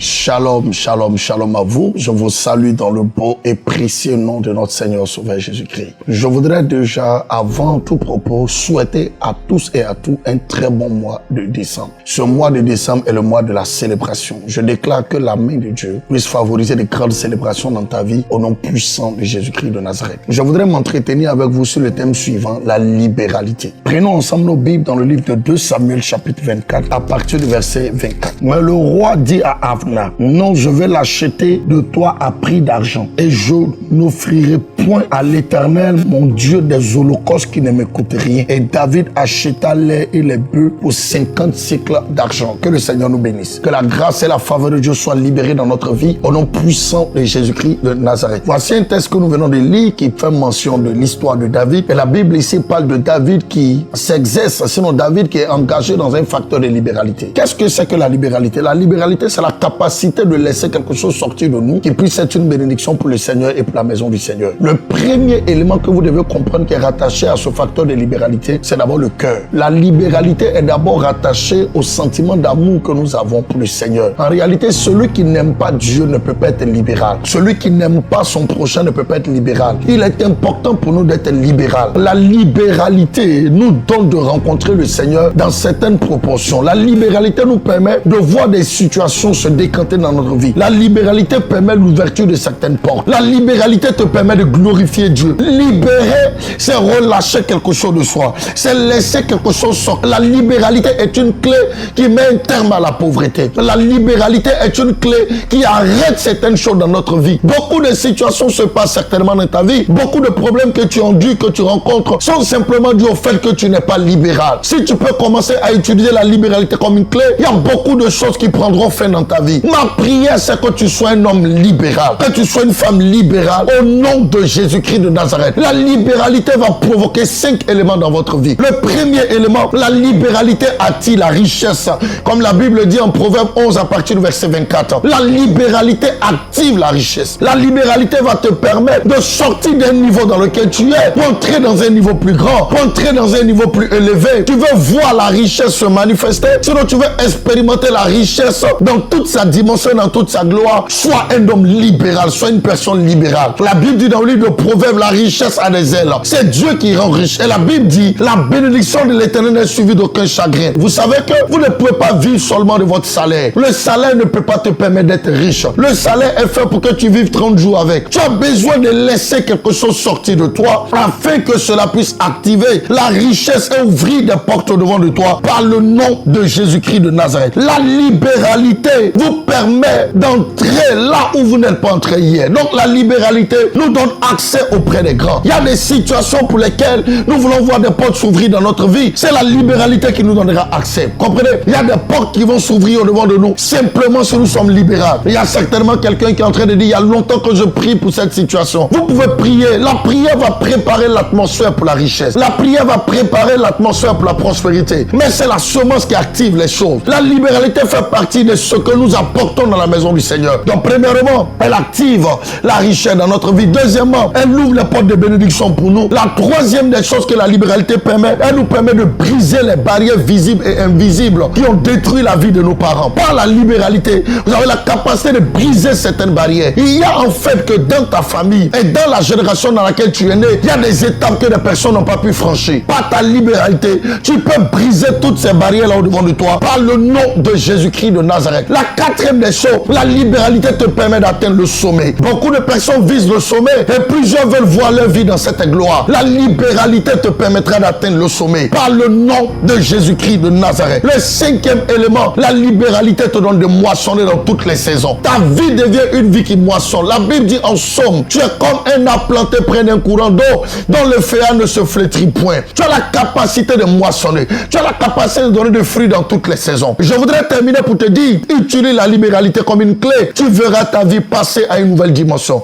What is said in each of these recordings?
Shalom, shalom, shalom à vous. Je vous salue dans le beau et précieux nom de notre Seigneur Sauveur Jésus-Christ. Je voudrais déjà, avant tout propos, souhaiter à tous et à tous un très bon mois de décembre. Ce mois de décembre est le mois de la célébration. Je déclare que la main de Dieu puisse favoriser de grandes célébrations dans ta vie au nom puissant de Jésus-Christ de Nazareth. Je voudrais m'entretenir avec vous sur le thème suivant, la libéralité. Prenons ensemble nos Bibles dans le livre de 2 Samuel chapitre 24 à partir du verset 24. Mais le roi dit à Avner: non, je vais l'acheter de toi à prix d'argent et je n'offrirai point à l'Éternel, mon Dieu, des holocaustes qui ne me coûtent rien. Et David acheta l'air et les bœufs pour 50 cycles d'argent. Que le Seigneur nous bénisse. Que la grâce et la faveur de Dieu soient libérées dans notre vie au nom puissant de Jésus-Christ de Nazareth. Voici un texte que nous venons de lire qui fait mention de l'histoire de David. Et la Bible ici parle de David qui s'exerce, sinon David qui est engagé dans un facteur de libéralité. Qu'est-ce que c'est que la libéralité? La libéralité, c'est la capacité de laisser quelque chose sortir de nous qui puisse être une bénédiction pour le Seigneur et pour la maison du Seigneur. Le premier élément que vous devez comprendre qui est rattaché à ce facteur de libéralité, c'est d'abord le cœur. La libéralité est d'abord rattachée au sentiment d'amour que nous avons pour le Seigneur. En réalité, celui qui n'aime pas Dieu ne peut pas être libéral. Celui qui n'aime pas son prochain ne peut pas être libéral. Il est important pour nous d'être libéral. La libéralité nous donne de rencontrer le Seigneur dans certaines proportions. La libéralité nous permet de voir des situations se décanter dans notre vie. La libéralité permet l'ouverture de certaines portes. La libéralité te permet de glorifier Dieu. Libérer, c'est relâcher quelque chose de soi. C'est laisser quelque chose sortir. La libéralité est une clé qui met un terme à la pauvreté. La libéralité est une clé qui arrête certaines choses dans notre vie. Beaucoup de situations se passent certainement dans ta vie. Beaucoup de problèmes que tu endures, que tu rencontres, sont simplement dus au fait que tu n'es pas libéral. Si tu peux commencer à utiliser la libéralité comme une clé, il y a beaucoup de choses qui prendront fin dans ta vie. Ma prière, c'est que tu sois un homme libéral, que tu sois une femme libérale au nom de Jésus-Christ de Nazareth. La libéralité va provoquer 5 éléments dans votre vie. Le premier élément, la libéralité attire la richesse. Comme la Bible dit en Proverbe 11 à partir du verset 24. La libéralité active la richesse. La libéralité va te permettre de sortir d'un niveau dans lequel tu es, pour entrer dans un niveau plus grand, pour entrer dans un niveau plus élevé. Tu veux voir la richesse se manifester, sinon tu veux expérimenter la richesse dans toute sa dimension, dans toute sa gloire. Sois un homme libéral, sois une personne libérale. La Bible dit dans le livre de Proverbes, la richesse a des ailes. C'est Dieu qui rend riche. Et la Bible dit, la bénédiction de l'Éternel n'est suivie d'aucun chagrin. Vous savez que vous ne pouvez pas vivre seulement de votre salaire. Le salaire ne peut pas te permettre d'être riche. Le salaire est fait pour que tu vives 30 jours avec. Tu as besoin de laisser quelque chose sortir de toi afin que cela puisse activer la richesse et ouvrir des portes devant de toi par le nom de Jésus-Christ de Nazareth. La libéralité vous permet d'entrer là où vous n'êtes pas entré hier. Donc la libéralité nous donne accès auprès des grands. Il y a des situations pour lesquelles nous voulons voir des portes s'ouvrir dans notre vie. C'est la libéralité qui nous donnera accès. Comprenez? Il y a des portes qui vont s'ouvrir au devant de nous simplement si nous sommes libéraux. Il y a certainement quelqu'un qui est en train de dire: il y a longtemps que je prie pour cette situation. Vous pouvez prier. La prière va préparer l'atmosphère pour la richesse. La prière va préparer l'atmosphère pour la prospérité. Mais c'est la semence qui active les choses. La libéralité fait partie de ce que nous apportons dans la maison du Seigneur. Donc premièrement, elle active la richesse dans notre vie. Deuxièmement, elle ouvre les portes de bénédiction pour nous. La troisième des choses que la libéralité permet, elle nous permet de briser les barrières visibles et invisibles qui ont détruit la vie de nos parents. Par la libéralité, vous avez la capacité de briser certaines barrières. Il y a en fait que dans ta famille et dans la génération dans laquelle tu es né, il y a des étapes que des personnes n'ont pas pu franchir. Par ta libéralité, tu peux briser toutes ces barrières là au devant de toi par le nom de Jésus-Christ de Nazareth. La quatrième des choses, la libéralité te permet d'atteindre le sommet. Beaucoup de personnes visent le sommet et plusieurs veulent voir leur vie dans cette gloire. La libéralité te permettra d'atteindre le sommet par le nom de Jésus-Christ de Nazareth. Le cinquième élément, la libéralité te donne de moissonner dans toutes les saisons. Ta vie devient une vie qui moissonne. La Bible dit en somme, tu es comme un arbre planté près d'un courant d'eau dont le feuillage ne se flétrit point. Tu as la capacité de moissonner. Tu as la capacité de donner des fruits dans toutes les saisons. Je voudrais terminer pour te dire, utilise la libéralité comme une clé. Tu verras ta vie passer à une nouvelle dimension.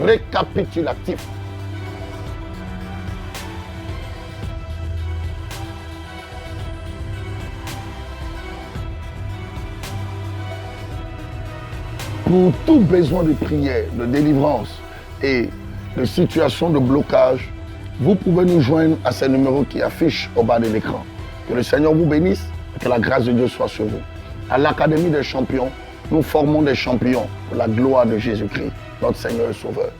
Récapitulatif. Pour tout besoin de prière, de délivrance et de situation de blocage, vous pouvez nous joindre à ces numéros qui affichent au bas de l'écran. Que le Seigneur vous bénisse Que la grâce de Dieu soit sur vous. À l'Académie des champions, nous formons des champions pour la gloire de Jésus-Christ, notre Seigneur et Sauveur.